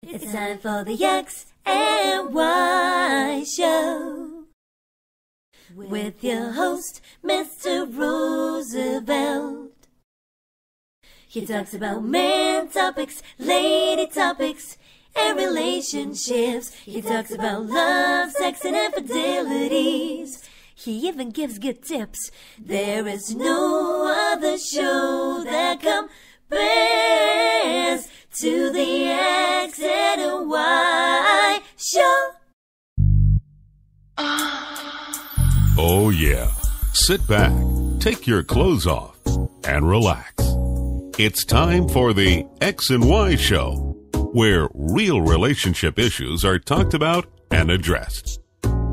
It's time for the X and Y Show with your host, Mr. Roosevelt. He talks about man topics, lady topics, and relationships. He talks about love, sex, and infidelities. He even gives good tips. There is no other show that compares to the X and Y Show. Oh yeah. Sit back, take your clothes off, and relax. It's time for the X and Y Show, where real relationship issues are talked about and addressed.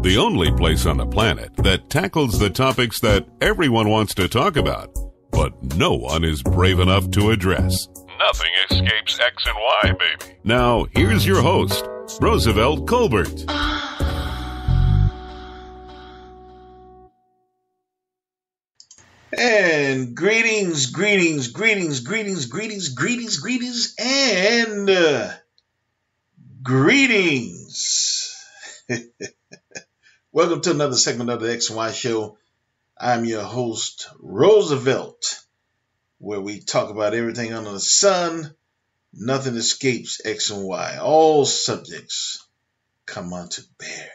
The only place on the planet that tackles the topics that everyone wants to talk about, but no one is brave enough to address. Nothing escapes X and Y, baby. Now, here's your host, Roosevelt Colbert. And greetings, and greetings. Welcome to another segment of the X and Y Show. I'm your host, Roosevelt, where we talk about everything under the sun. Nothing escapes X and Y. All subjects come unto bear.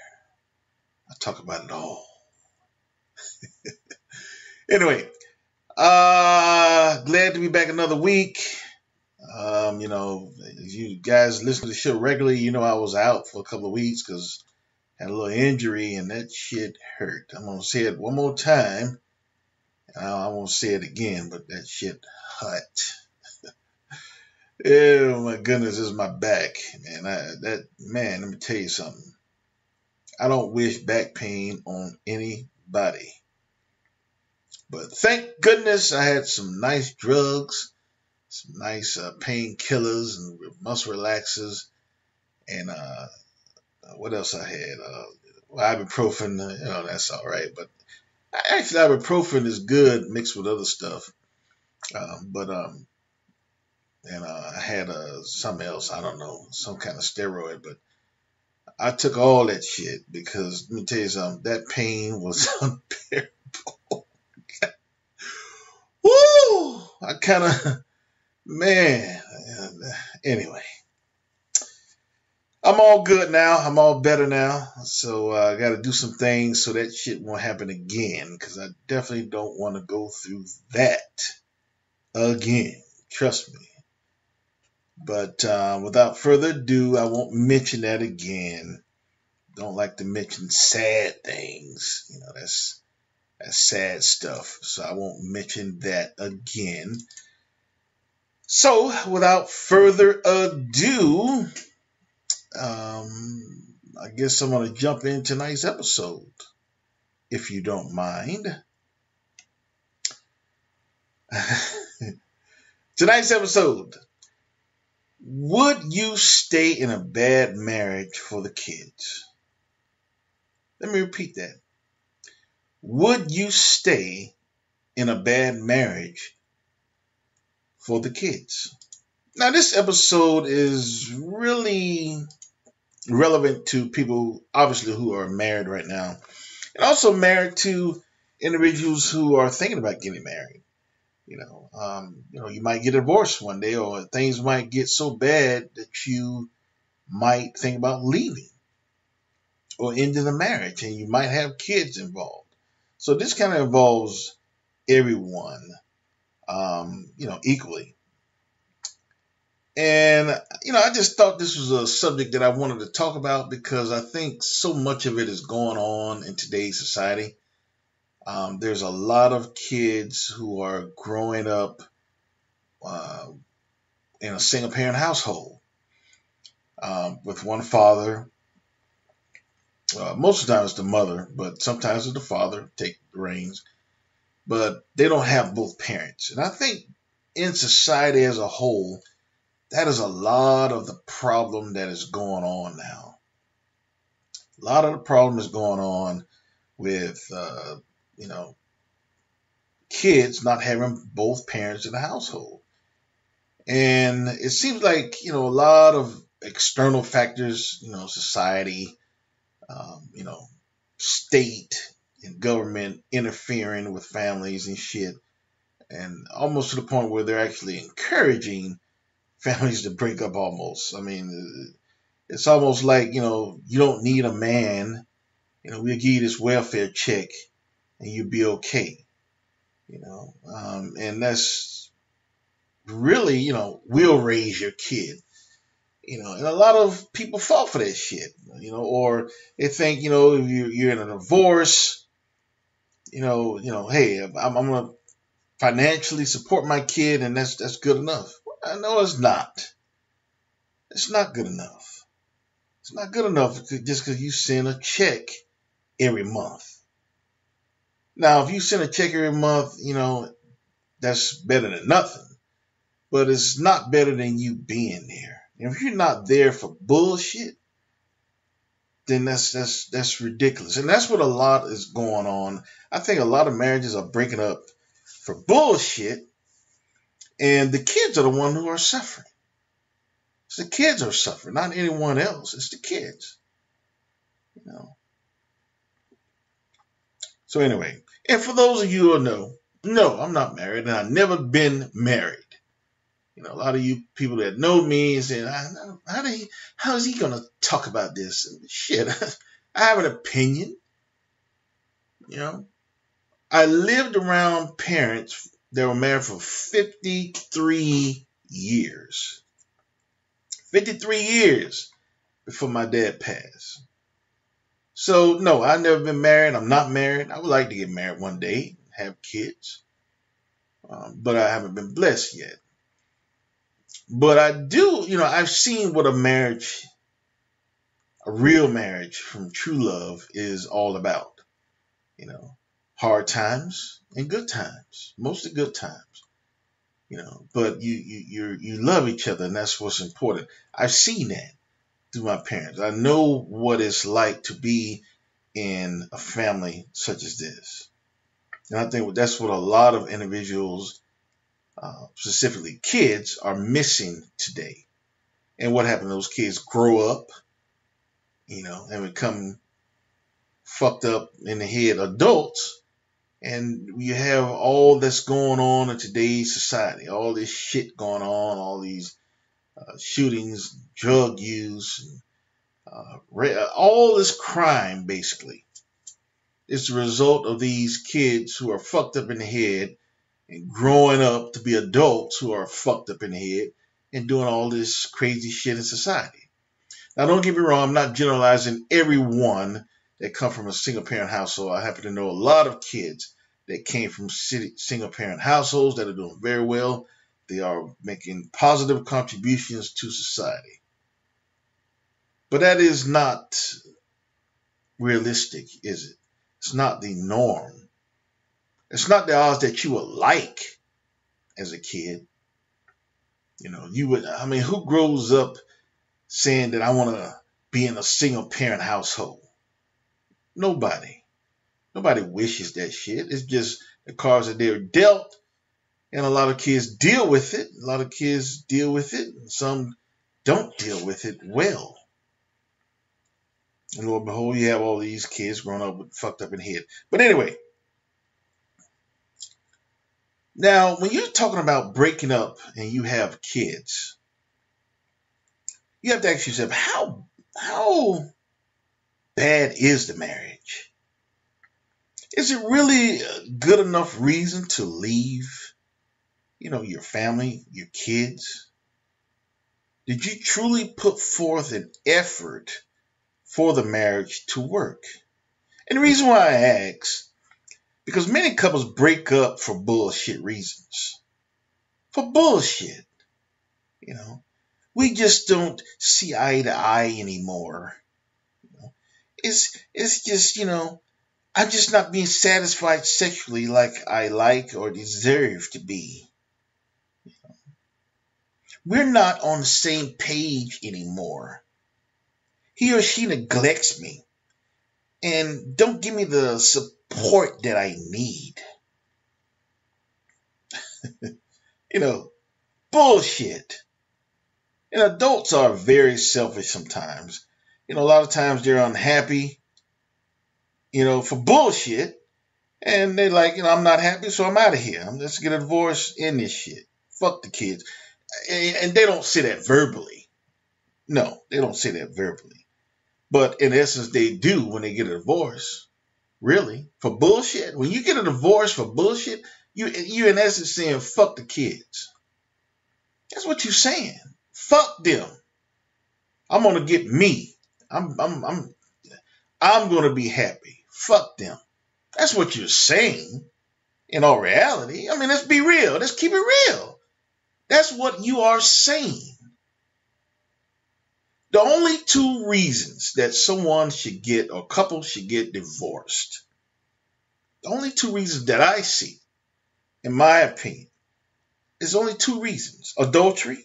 I talk about it all. Anyway, glad to be back another week. If you guys listen to the show regularly, you know I was out for a couple of weeks because I had a little injury and that shit hurt. I'm going to say it one more time. I won't say it again, but that shit hurt. Oh my goodness, this is my back, man. Let me tell you something. I don't wish back pain on anybody. But thank goodness I had some nice drugs, some nice painkillers and muscle relaxers, and what else I had? Ibuprofen. That's all right. But actually, ibuprofen is good mixed with other stuff. I had something else. I don't know, some kind of steroid. But I took all that shit because let me tell you something. That pain was unbearable. Woo! Anyway, I'm all good now. I'm all better now. So I got to do some things so that shit won't happen again because I definitely don't want to go through that again. Trust me. But without further ado, I won't mention that again. Don't like to mention sad things. That's sad stuff. So I won't mention that again. So without further ado, I guess I'm going to jump in tonight's episode, if you don't mind. Tonight's episode. Would you stay in a bad marriage for the kids? Let me repeat that. Would you stay in a bad marriage for the kids? Now, this episode is really relevant to people, obviously, who are married right now, and also married to individuals who are thinking about getting married. You might get divorced one day, or things might get so bad that you might think about leaving or ending the marriage, and you might have kids involved. So this kind of involves everyone, equally. And, I just thought this was a subject that I wanted to talk about because I think so much of it is going on in today's society. There's a lot of kids who are growing up in a single-parent household with one father. Most of the time it's the mother, but sometimes it's the father take the reins. But they don't have both parents. And I think in society as a whole, that is a lot of the problem that is going on now. A lot of the problem is going on with, kids not having both parents in the household. And it seems like, a lot of external factors, society, state and government interfering with families and shit, and almost to the point where they're actually encouraging families to break up almost. I mean, it's almost like, you don't need a man, we'll give you this welfare check and you'll be okay, and that's really, will raise your kid. And a lot of people fall for that shit, or they think, if you're in a divorce, hey, I'm gonna financially support my kid, and that's good enough. No, it's not. It's not good enough. It's not good enough just because you send a check every month. Now, if you send a check every month, that's better than nothing. But it's not better than you being there. And if you're not there for bullshit, then that's ridiculous. And that's what a lot is going on. I think a lot of marriages are breaking up for bullshit, and the kids are the one who are suffering. It's the kids who are suffering, not anyone else. It's the kids. So anyway, and for those of you who know, no, I'm not married, and I've never been married. A lot of you people that know me and say, how is he going to talk about this? And shit, I have an opinion. I lived around parents that were married for 53 years. 53 years before my dad passed. So, no, I've never been married. I'm not married. I would like to get married one day, have kids. But I haven't been blessed yet. But I do, I've seen what a real marriage from true love is all about. Hard times and good times, mostly good times. But you love each other, and that's what's important. I've seen that through my parents. I know what it's like to be in a family such as this. And I think that's what a lot of individuals, specifically kids, are missing today. And what happened? Those kids grow up, and become fucked up in the head adults. And you have all that's going on in today's society, all this shit going on, all these shootings, drug use, all this crime basically. It's the result of these kids who are fucked up in the head and growing up to be adults who are fucked up in the head and doing all this crazy shit in society. Now, don't get me wrong, I'm not generalizing everyone that come from a single parent household. I happen to know a lot of kids that came from single parent households that are doing very well. They are making positive contributions to society. But that is not realistic, is it? It's not the norm. It's not the odds that you would like as a kid. Who grows up saying that I want to be in a single parent household? Nobody. Nobody wishes that shit. It's just the cards that they're dealt, and a lot of kids deal with it. A lot of kids deal with it, and some don't deal with it well. And lo and behold, you have all these kids growing up with fucked up in the head. But anyway, now when you're talking about breaking up and you have kids, you have to ask yourself, how bad is the marriage? Is it really a good enough reason to leave, your family, your kids? Did you truly put forth an effort for the marriage to work? And the reason why I ask, because many couples break up for bullshit reasons. For bullshit. We just don't see eye to eye anymore. It's just, I'm just not being satisfied sexually like I like or deserve to be. We're not on the same page anymore. He or she neglects me and don't give me the support that I need. Bullshit. And adults are very selfish sometimes. A lot of times they're unhappy, for bullshit. And they're like, I'm not happy, so I'm out of here. Let's get a divorce in this shit. Fuck the kids. And they don't say that verbally. No, they don't say that verbally. But in essence, they do when they get a divorce. Really? For bullshit? When you get a divorce for bullshit, you in essence saying, fuck the kids. That's what you're saying. Fuck them. I'm gonna get me. I'm gonna be happy. Fuck them. That's what you're saying. In all reality, let's be real. Let's keep it real. That's what you are saying. The only two reasons that someone should get or couple should get divorced, the only two reasons that I see, in my opinion, is only two reasons. Adultery,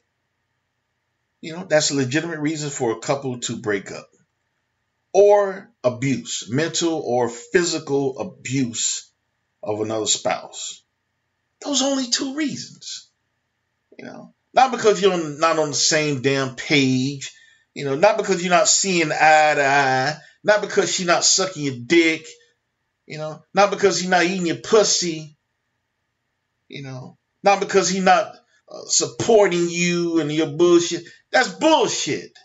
that's a legitimate reason for a couple to break up. Or abuse, mental or physical abuse of another spouse. Those are only two reasons. Not because you're not on the same damn page, not because you're not seeing eye to eye, not because she's not sucking your dick, not because he's not eating your pussy, not because he's not supporting you and your bullshit. That's bullshit.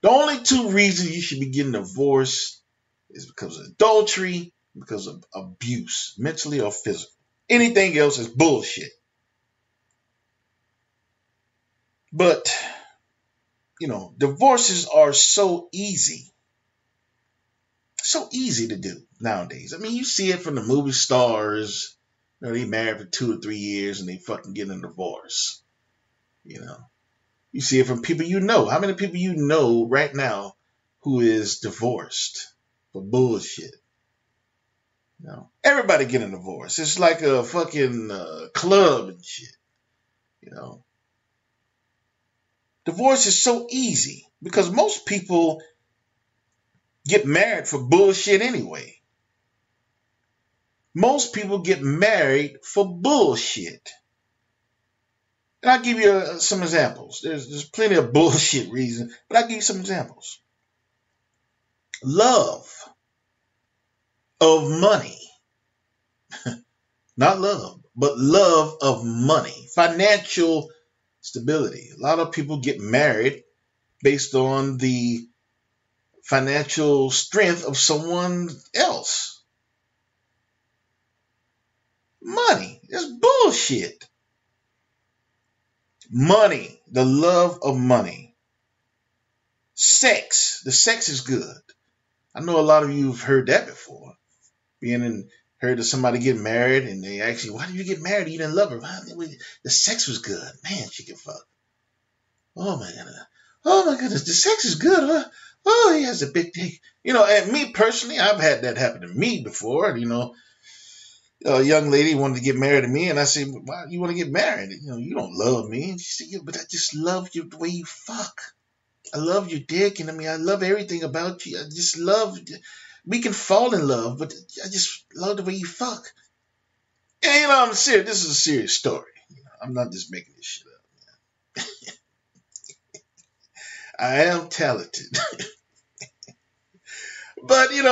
The only two reasons you should be getting divorced is because of adultery, because of abuse, mentally or physically. Anything else is bullshit. But, divorces are so easy. So easy to do nowadays. You see it from the movie stars. They married for 2 or 3 years and they fucking get a divorce. You see it from people you know. How many people you know right now who is divorced for bullshit? Everybody getting a divorce. It's like a fucking club and shit. Divorce is so easy because most people get married for bullshit anyway. Most people get married for bullshit. And I'll give you some examples. There's plenty of bullshit reasons, but I'll give you some examples. Love of money. Not love, but love of money. Financial stability. A lot of people get married based on the financial strength of someone else. Money. That's bullshit. Money. The love of money. Sex. The sex is good. I know a lot of you have heard that before. Heard of somebody get married and they ask you, why did you get married? You didn't love her. The sex was good. Man, she can fuck. Oh my goodness. Oh my goodness. The sex is good, huh? Oh, he has a big dick. And me personally, I've had that happen to me before. A young lady wanted to get married to me and I said, why do you want to get married? You don't love me. And she said, yeah, but I just love you the way you fuck. I love your dick and I love everything about you. I just love, we can fall in love, but I just love the way you fuck. And I'm serious. This is a serious story. I'm not just making this shit up. I am talented. But even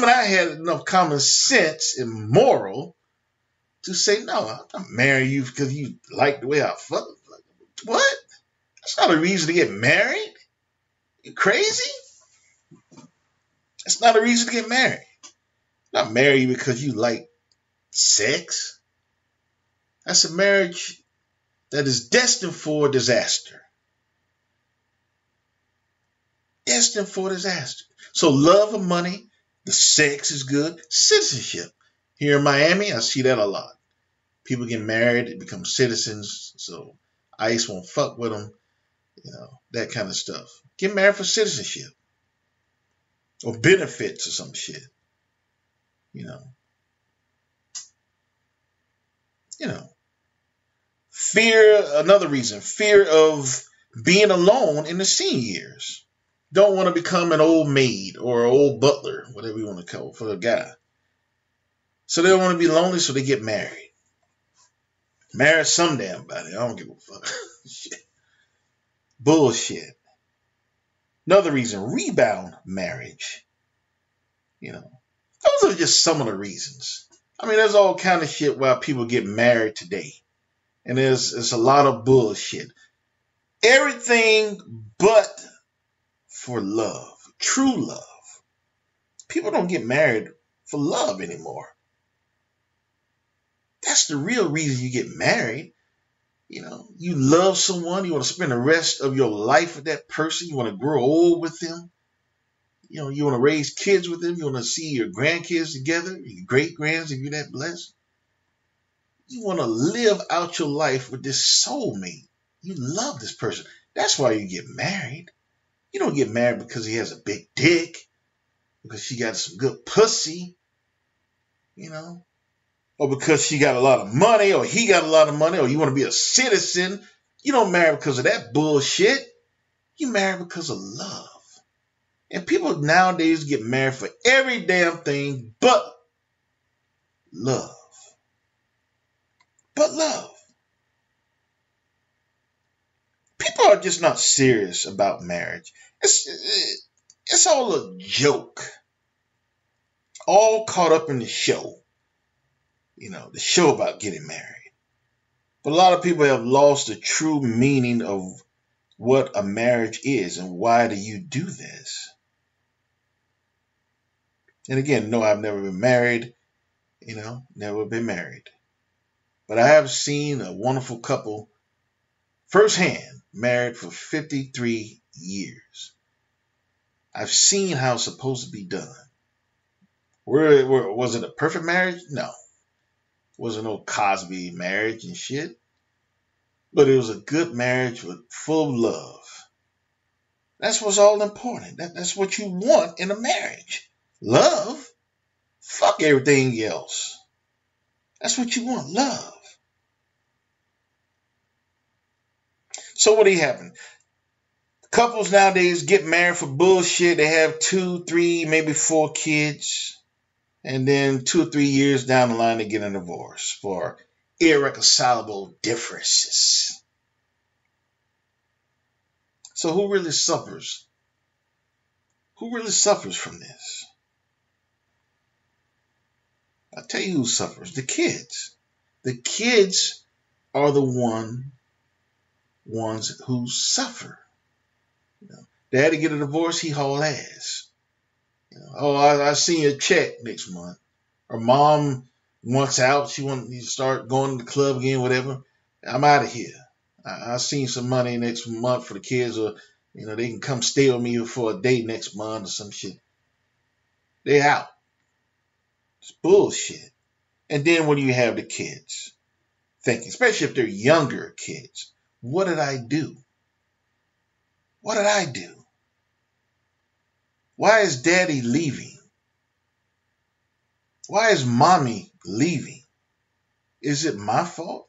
I had enough common sense and moral to say, no, I'm not marrying you because you like the way I fuck. What? That's not a reason to get married. You crazy? That's not a reason to get married. I'm not marrying you because you like sex. That's a marriage that is destined for disaster. Destined for disaster. So love of money, the sex is good, citizenship. Here in Miami, I see that a lot. People get married, they become citizens, so ICE won't fuck with them, that kind of stuff. Get married for citizenship or benefits or some shit, Fear, another reason, fear of being alone in the senior years. Don't want to become an old maid or an old butler, whatever you want to call it, for a guy. So they don't want to be lonely, so they get married. Marry some damn body. I don't give a fuck. Shit. bullshit. Another reason, rebound marriage. You know, those are just some of the reasons. I mean, there's all kind of shit why people get married today. And there's a lot of bullshit. Everything but for love, true love. People don't get married for love anymore. That's the real reason you get married. You love someone, you want to spend the rest of your life with that person, you want to grow old with them, you want to raise kids with them, you want to see your grandkids together, your great grands if you're that blessed. You want to live out your life with this soulmate. You love this person. That's why you get married. You don't get married because he has a big dick, because she got some good pussy, or because she got a lot of money, or he got a lot of money, or you want to be a citizen. You don't marry because of that bullshit. You marry because of love. And people nowadays get married for every damn thing but love. But love. People are just not serious about marriage. It's all a joke. All caught up in the show. The show about getting married. But a lot of people have lost the true meaning of what a marriage is and why do you do this. And again, no, I've never been married, never been married. But I have seen a wonderful couple firsthand, married for 53 years. I've seen how it's supposed to be done. Was it a perfect marriage? No. Wasn't no Cosby marriage and shit. But it was a good marriage full of love. That's what's all important. That's what you want in a marriage. Love? Fuck everything else. That's what you want, love. So what do you happen? Couples nowadays get married for bullshit. They have 2, 3, maybe 4 kids. And then 2 or 3 years down the line, they get a divorce for irreconcilable differences. So who really suffers? Who really suffers from this? I'll tell you who suffers. The kids. The kids are the ones who suffer. Dad to get a divorce, he haul ass. I see a check next month. Or mom wants out, she wants to start going to the club again, whatever. I'm out of here. I seen some money next month for the kids, or they can come stay with me for a day next month or some shit. They out. It's bullshit. And then when you have the kids thinking, especially if they're younger kids, what did I do? What did I do? Why is daddy leaving? Why is mommy leaving? Is it my fault?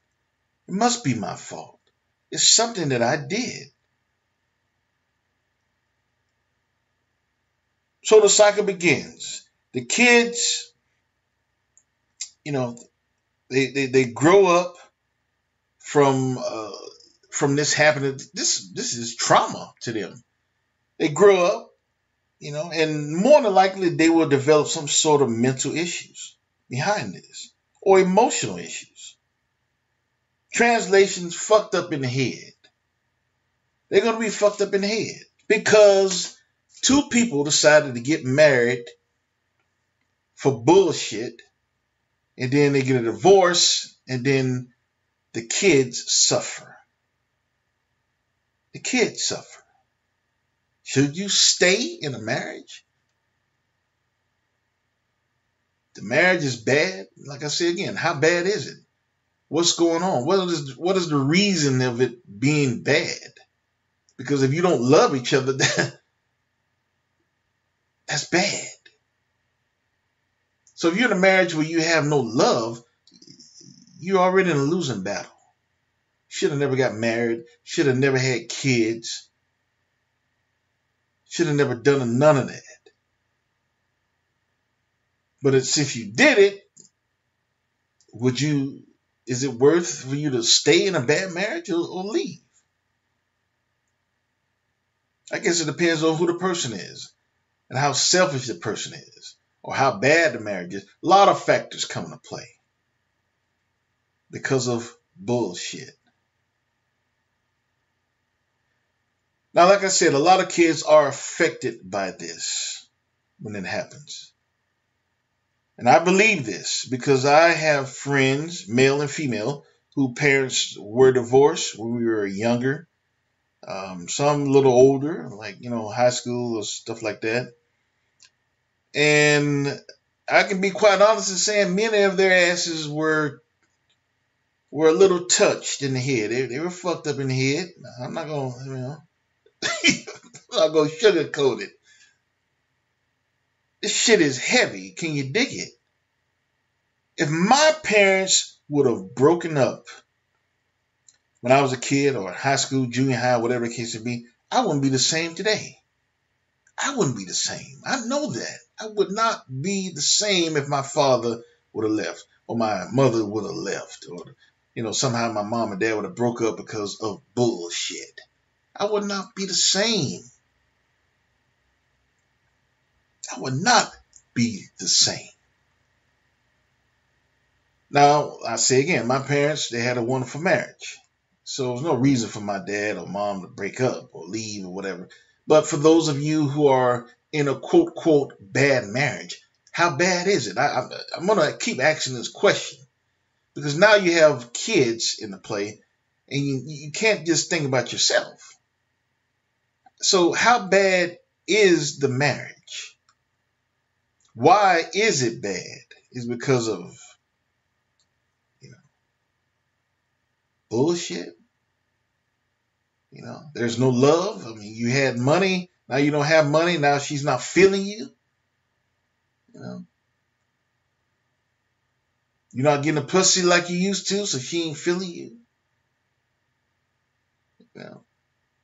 It must be my fault. It's something that I did. So the cycle begins. The kids, they grow up from this happening. This is trauma to them. They grow up, and more than likely they will develop some sort of mental issues behind this, or emotional issues. Translations fucked up in the head. They're going to be fucked up in the head because 2 people decided to get married for bullshit, and then they get a divorce, and then the kids suffer. The kids suffer. Should you stay in a marriage? The marriage is bad. Like I said again, how bad is it? What's going on? What is the reason of it being bad? Because if you don't love each other, that's bad. So if you're in a marriage where you have no love, you're already in a losing battle. Should have never got married. Should have never had kids. Should have never done none of that. But since you did it, is it worth for you to stay in a bad marriage or leave? I guess it depends on who the person is and how selfish the person is or how bad the marriage is. A lot of factors come into play because of bullshit. Now, like I said, a lot of kids are affected by this when it happens. And I believe this because I have friends, male and female, whose parents were divorced when we were younger. Some a little older, like, high school or stuff like that. And I can be quite honest in saying many of their asses were a little touched in the head. They were fucked up in the head. I'm not gonna, I'm not gonna sugarcoat it. This shit is heavy. Can you dig it? If my parents would have broken up when I was a kid or high school, junior high, whatever the case may be, I wouldn't be the same today. I wouldn't be the same. I know that. I would not be the same if my father would have left or my mother would have left or, somehow my mom and dad would have broke up because of bullshit. I would not be the same. I would not be the same. Now, I say again, my parents, they had a wonderful marriage. So there's no reason for my dad or mom to break up or leave or whatever. But for those of you who are in a quote, quote, bad marriage, how bad is it? I'm going to keep asking this question because now you have kids in the play and you can't just think about yourself. So how bad is the marriage? Why is it bad? Is because of, bullshit? There's no love. I mean, you had money. Now you don't have money. Now she's not feeling you. You're not getting a pussy like you used to, so she ain't feeling you.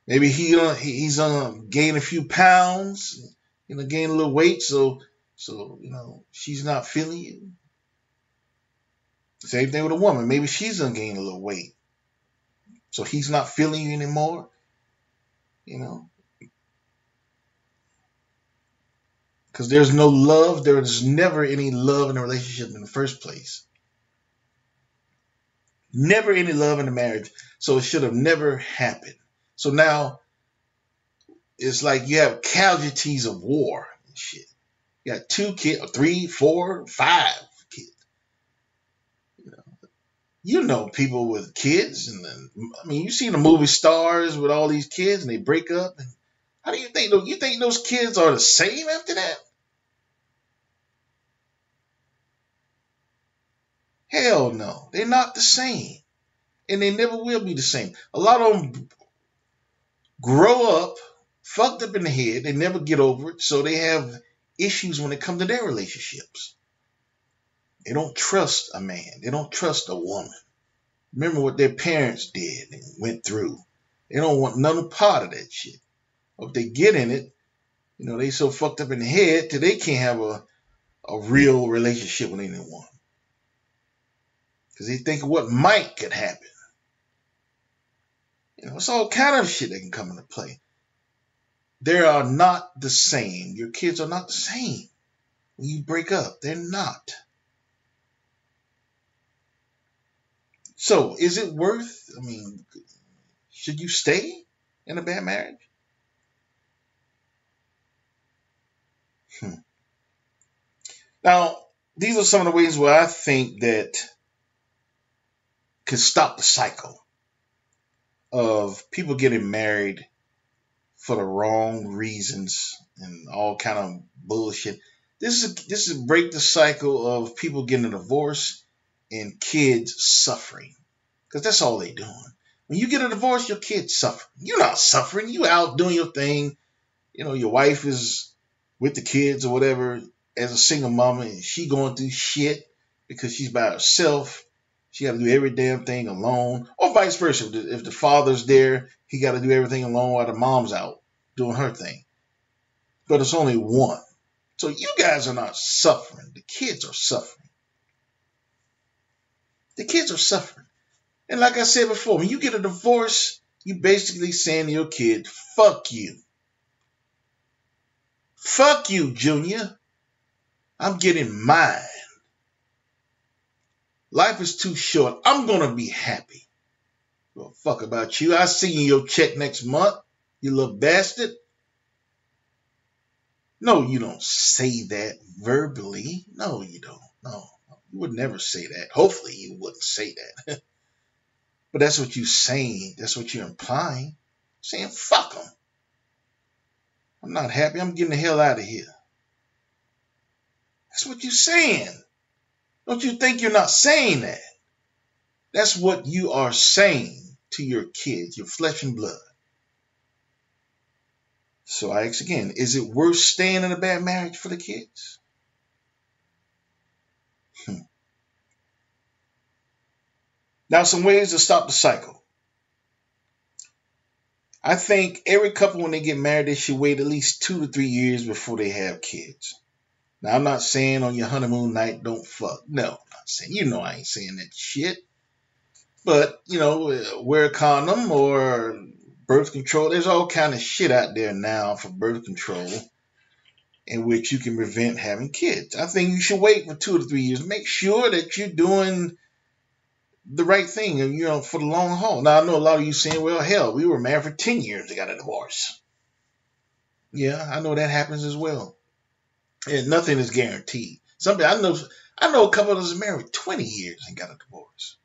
Maybe he's gain a few pounds, gain a little weight, so she's not feeling you. Same thing with a woman. Maybe she's gonna gain a little weight, so he's not feeling you anymore. Because there's no love. There's never any love in a relationship in the first place. Never any love in the marriage. So it should have never happened. So now it's like you have casualties of war and shit. You got 2 kids, or 3, 4, 5 kids. People with kids, and then, you see the movie stars with all these kids, and they break up. And how do you think? You think those kids are the same after that? Hell no, they're not the same, and they never will be the same. A lot of them grow up fucked up in the head. They never get over it, so they have issues when it comes to their relationships. They don't trust a man. They don't trust a woman. Remember what their parents did and went through. They don't want none part of that shit. Or if they get in it, they so fucked up in the head till they can't have a real relationship with anyone. Because they think of what might could happen. It's all kind of shit that can come into play. They are not the same. Your kids are not the same. When you break up, they're not. So, is it worth, should you stay in a bad marriage? Now, these are some of the ways where I think that could stop the cycle of people getting married for the wrong reasons and all kind of bullshit. This is break the cycle of people getting a divorce and kids suffering. Because that's all they doing. When you get a divorce, your kids suffer. You're not suffering. You out doing your thing. Your wife is with the kids or whatever as a single mama, and she going through shit because she's by herself. She got to do every damn thing alone, or vice versa. If the father's there, he got to do everything alone while the mom's out doing her thing. But it's only one. So you guys are not suffering. The kids are suffering. The kids are suffering. And like I said before, when you get a divorce, you basically saying to your kid, fuck you. Fuck you, Junior. I'm getting mine. Life is too short. I'm gonna be happy. Well, fuck about you. I see you your check next month, you little bastard. No, you don't say that verbally. No, you don't. No, you would never say that. Hopefully, you wouldn't say that. But that's what you're saying. That's what you're implying. Saying, fuck them. I'm not happy. I'm getting the hell out of here. That's what you're saying. Don't you think you're not saying that? That's what you are saying to your kids, your flesh and blood. So I ask again, is it worth staying in a bad marriage for the kids? Now, some ways to stop the cycle. I think every couple, when they get married, they should wait at least 2 to 3 years before they have kids. Now, I'm not saying on your honeymoon night, don't fuck. No, I'm not saying. You know I ain't saying that shit. But, wear a condom or birth control. There's all kind of shit out there now for birth control in which you can prevent having kids. I think you should wait for 2 to 3 years. Make sure that you're doing the right thing, for the long haul. Now, I know a lot of you saying, well, hell, we were married for 10 years. They got a divorce. Yeah, I know that happens as well. And nothing is guaranteed. I know a couple of us are married 20 years and got a divorce.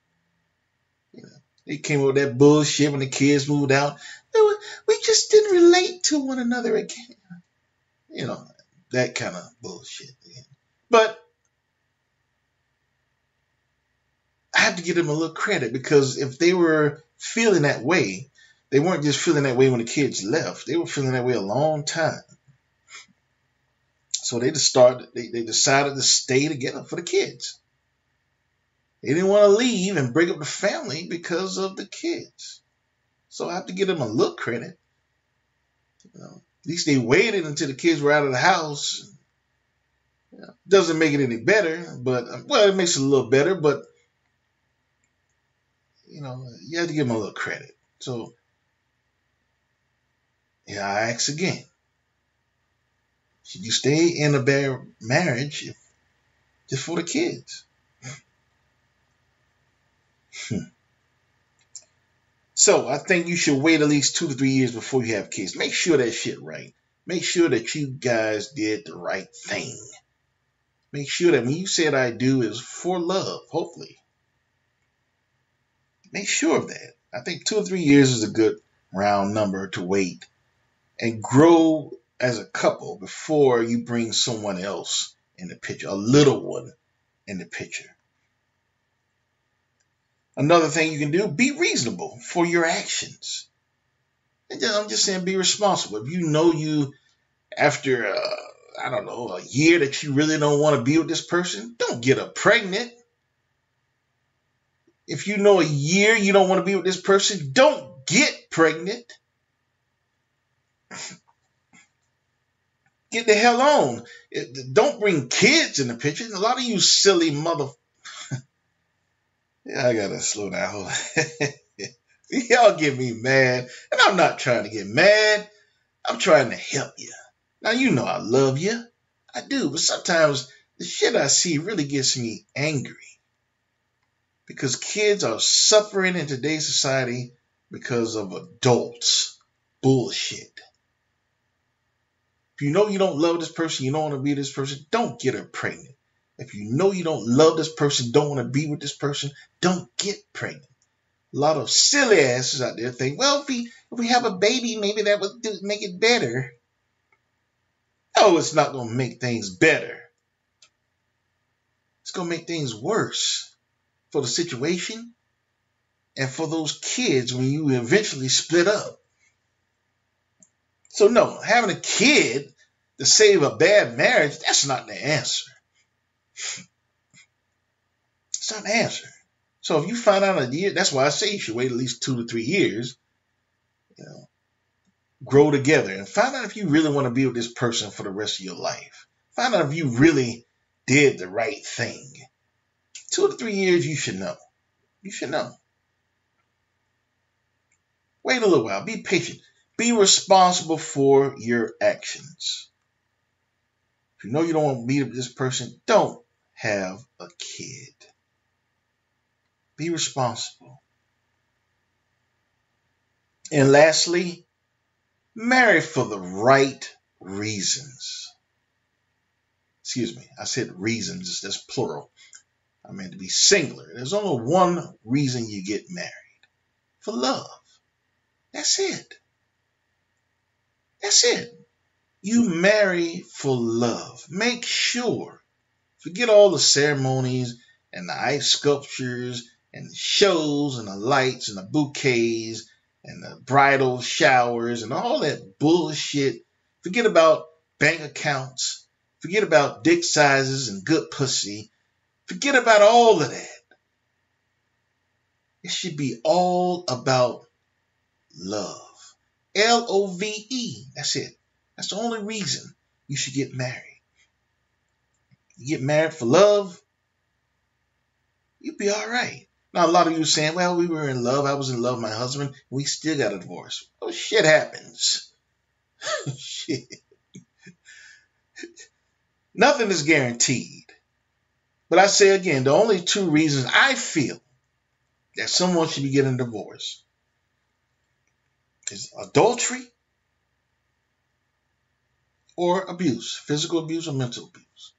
They came up with that bullshit when the kids moved out. We just didn't relate to one another again. That kind of bullshit. But I have to give them a little credit, because if they were feeling that way, they weren't just feeling that way when the kids left. They were feeling that way a long time. So they decided to stay together for the kids. They didn't want to leave and break up the family because of the kids. So I have to give them a little credit. At least they waited until the kids were out of the house. Doesn't make it any better, but it makes it a little better. But you have to give them a little credit. So I ask again: should you stay in a bad marriage just for the kids? So I think you should wait at least 2 to 3 years before you have kids. Make sure that shit right. Make sure that you guys did the right thing. Make sure that when you said I do is for love, hopefully. Make sure of that. I think 2 or 3 years is a good round number to wait and grow as a couple before you bring someone else in the picture, a little one in the picture. Another thing you can do, be reasonable for your actions. And I'm just saying, be responsible. If you know after, a year that you really don't want to be with this person, don't get her pregnant. If you know a year you don't want to be with this person, don't get pregnant. Get the hell on. Don't bring kids in the picture. A lot of you silly mother... I gotta slow down. Y'all get me mad. And I'm not trying to get mad. I'm trying to help you. Now, you know I love you. I do. But sometimes the shit I see really gets me angry. Because kids are suffering in today's society because of adults. Bullshit. If you know you don't love this person, you don't want to be with this person, don't get her pregnant. If you know you don't love this person, don't want to be with this person, don't get pregnant. A lot of silly asses out there think, well, if we have a baby, maybe that would make it better. No, it's not going to make things better. It's going to make things worse for the situation and for those kids when you eventually split up. So no, having a kid to save a bad marriage, that's not the answer. It's not the answer. So if you find out a year, that's why I say you should wait at least 2 to 3 years. Grow together and find out if you really want to be with this person for the rest of your life. Find out if you really did the right thing. 2 to 3 years, you should know. You should know. Wait a little while. Be patient. Be responsible for your actions. If you know you don't want to be with this person, don't have a kid. Be responsible. And lastly, marry for the right reasons. Excuse me, I said reasons, that's plural. I meant to be singular. There's only one reason you get married. For love. That's it. That's it. You marry for love. Make sure. Forget all the ceremonies and the ice sculptures and the shows and the lights and the bouquets and the bridal showers and all that bullshit. Forget about bank accounts. Forget about dick sizes and good pussy. Forget about all of that. It should be all about love. Love. That's it. That's the only reason you should get married. You get married for love, you'll be all right. Now, a lot of you are saying, well, we were in love. I was in love with my husband. We still got a divorce. Oh, shit happens. Shit. Nothing is guaranteed. But I say again, the only two reasons I feel that someone should be getting a divorce is adultery or abuse, physical abuse or mental abuse.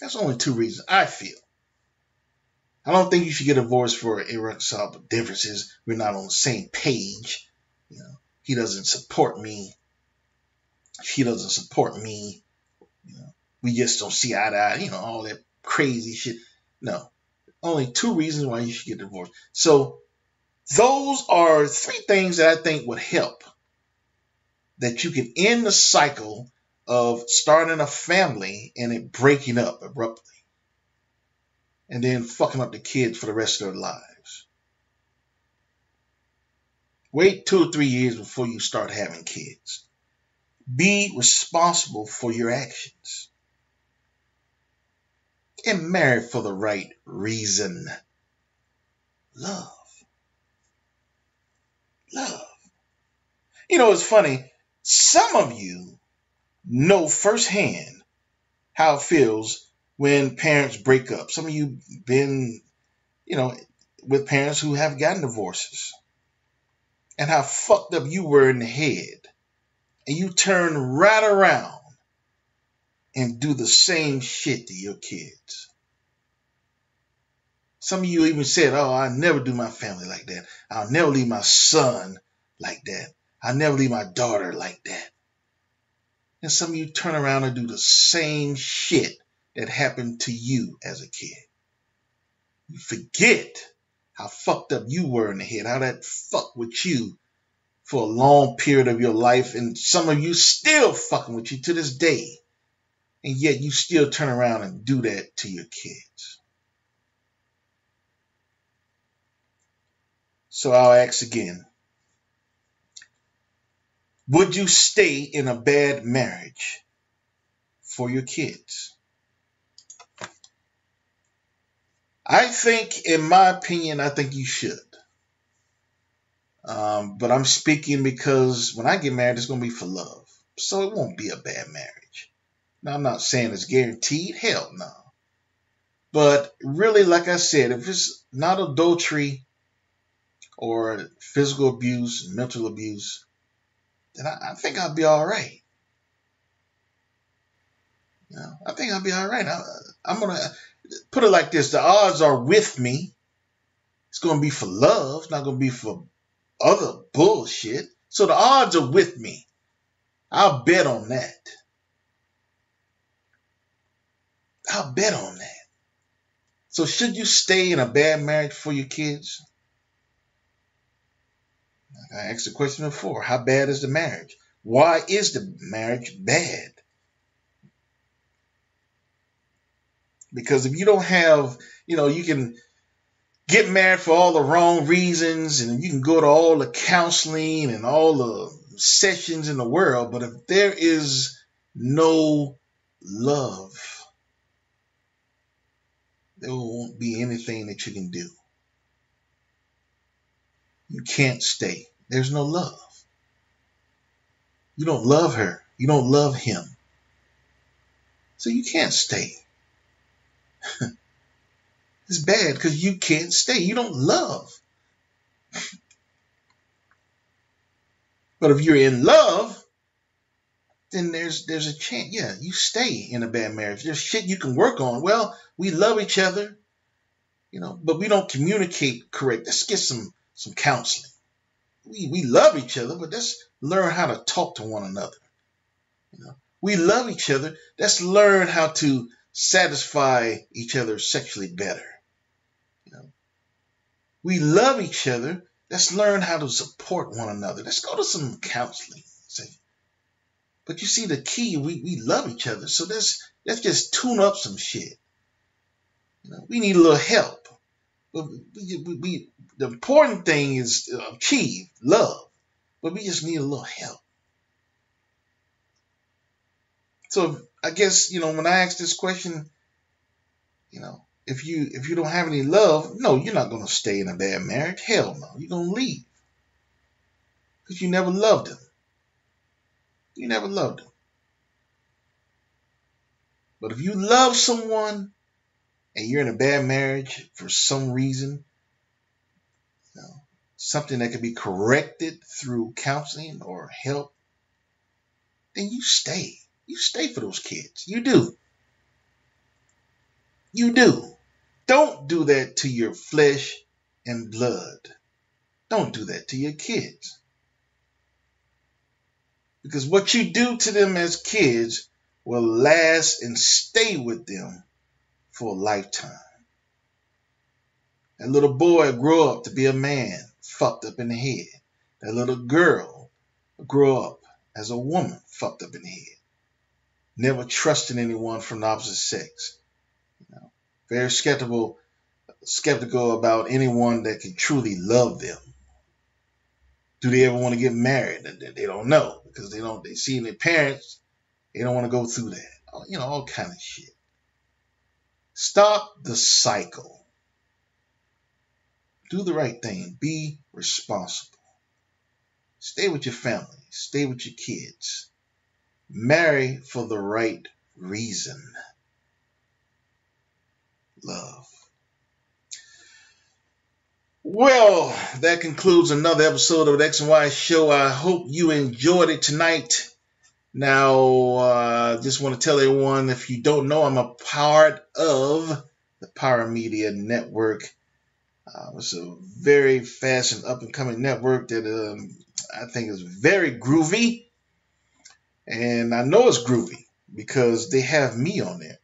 That's the only two reasons I feel. I don't think you should get divorced for irreconcilable differences. We're not on the same page. You know, he doesn't support me. She doesn't support me. You know, we just don't see eye to eye. You know, all that crazy shit. No, only two reasons why you should get divorced. So those are three things that I think would help. That you can end the cycle of starting a family and it breaking up abruptly. And then fucking up the kids for the rest of their lives. Wait 2 or 3 years before you start having kids. Be responsible for your actions. And marry for the right reason. Love. Love. You know, it's funny. Some of you know firsthand how it feels when parents break up. Some of you been, with parents who have gotten divorces. And how fucked up you were in the head. And you turn right around and do the same shit to your kids. Some of you even said, oh, I'll never do my family like that. I'll never leave my son like that. I'll never leave my daughter like that. And some of you turn around and do the same shit that happened to you as a kid. You forget how fucked up you were in the head, how that fucked with you for a long period of your life. And some of you still fucking with you to this day. And yet you still turn around and do that to your kids. So I'll ask again. Would you stay in a bad marriage for your kids? I think, in my opinion, I think you should. But I'm speaking because when I get married, it's going to be for love. So it won't be a bad marriage. Now, I'm not saying it's guaranteed. Hell no. But really, like I said, if it's not adultery or physical abuse, mental abuse, then I think I'll be all right. I think I'll be all right. I'm going to put it like this. The odds are with me. It's going to be for love. It's not going to be for other bullshit. So the odds are with me. I'll bet on that. I'll bet on that. So should you stay in a bad marriage for your kids? I asked the question before. How bad is the marriage? Why is the marriage bad? Because if you don't have, you can get married for all the wrong reasons and you can go to all the counseling and all the sessions in the world, but if there is no love, there won't be anything that you can do. You can't stay. There's no love. You don't love her. You don't love him. So you can't stay. It's bad because you can't stay. You don't love. But if you're in love, then there's a chance. Yeah, you stay in a bad marriage. There's shit you can work on. Well, we love each other, but we don't communicate correct. Let's get some counseling. We love each other, but let's learn how to talk to one another. We love each other. Let's learn how to satisfy each other sexually better. We love each other. Let's learn how to support one another. Let's go to some counseling. But you see, the key, we love each other. So let's just tune up some shit. We need a little help. But the important thing is to achieve love. But we just need a little help. So I guess, when I ask this question, if you don't have any love, no, you're not going to stay in a bad marriage. Hell no. You're going to leave. Because you never loved him. You never loved him. But if you love someone and you're in a bad marriage for some reason, something that can be corrected through counseling or help, then you stay. You stay for those kids. You do. You do. Don't do that to your flesh and blood. Don't do that to your kids. Because what you do to them as kids will last and stay with them for a lifetime. That little boy grew up to be a man, fucked up in the head. That little girl grew up as a woman, fucked up in the head. Never trusting anyone from the opposite sex. Very skeptical about anyone that can truly love them. Do they ever want to get married? They don't know because they see their parents. They don't want to go through that. All kind of shit. Stop the cycle. Do the right thing. Be responsible. Stay with your family. Stay with your kids. Marry for the right reason. Love. Well, that concludes another episode of the X and Y Show. I hope you enjoyed it tonight. Now, just want to tell everyone, if you don't know, I'm a part of the Power Media Network. It's a very fast and up-and-coming network that I think is very groovy. And I know it's groovy because they have me on there.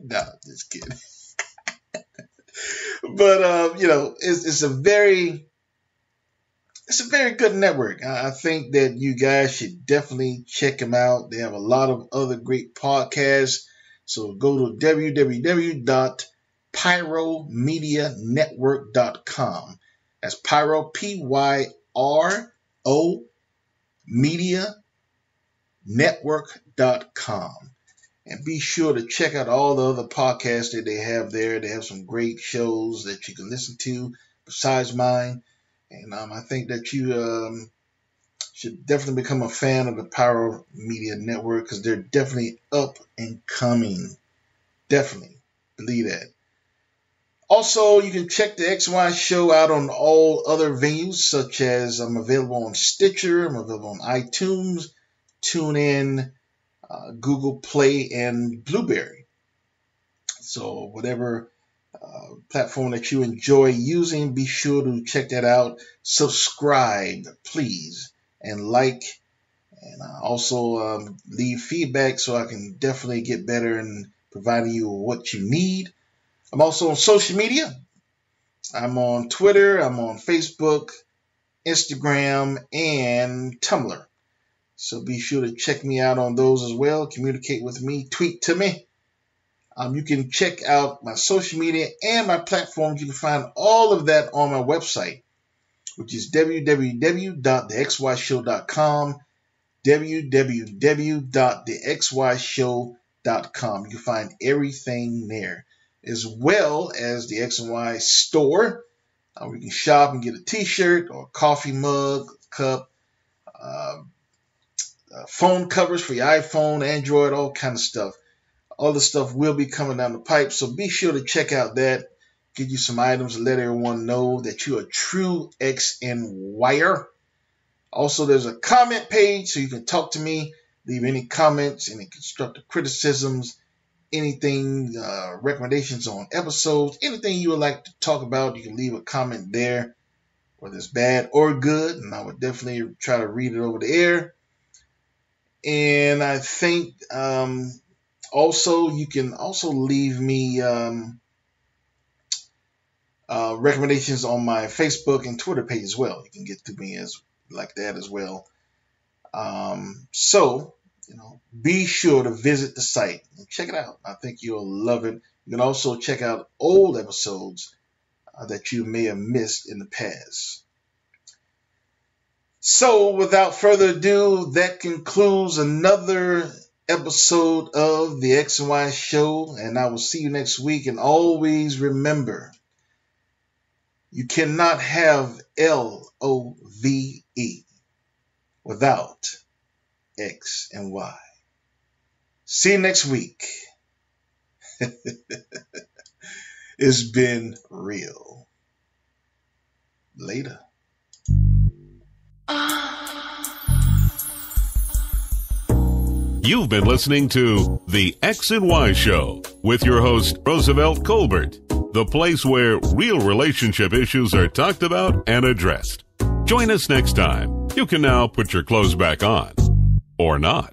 No, just kidding. But, it's a very good network. I think that you guys should definitely check them out. They have a lot of other great podcasts. So go to www.pyromedianetwork.com. That's Pyro, Pyro, Media Network.com. And be sure to check out all the other podcasts that they have there. They have some great shows that you can listen to besides mine. And I think that you should definitely become a fan of the Power Media Network because they're definitely up and coming. Definitely. Believe that. Also, you can check the XY Show out on all other venues, such as I'm available on Stitcher, I'm available on iTunes, TuneIn, Google Play, and Blueberry. So whatever platform that you enjoy using, be sure to check that out. Subscribe, please, and like, and also leave feedback so I can definitely get better in providing you what you need. I'm also on social media. I'm on Twitter, I'm on Facebook, Instagram, and Tumblr. So be sure to check me out on those as well. Communicate with me, tweet to me. You can check out my social media and my platforms. You can find all of that on my website, which is www.thexyshow.com, www.thexyshow.com. You can find everything there, as well as the X and Y store, where you can shop and get a t-shirt or a coffee mug, cup, phone covers for your iPhone, Android, all kind of stuff. All the stuff will be coming down the pipe, so be sure to check out that. Get you some items to let everyone know that you're a true X and Wire. Also, there's a comment page so you can talk to me, leave any comments, any constructive criticisms, anything, recommendations on episodes, anything you would like to talk about. You can leave a comment there, whether it's bad or good, and I would definitely try to read it over the air. And I think also you can also leave me recommendations on my Facebook and Twitter page as well. You can get to me as like that as well. So, be sure to visit the site and check it out. I think you'll love it. You can also check out old episodes that you may have missed in the past. So, without further ado, that concludes another episode of the X and Y Show, and I will see you next week. And always remember, you cannot have LOVE without X and Y. See you next week. It's been real. Later. You've been listening to The X and Y Show with your host, Roosevelt Colbert, the place where real relationship issues are talked about and addressed. Join us next time. You can now put your clothes back on. Or not.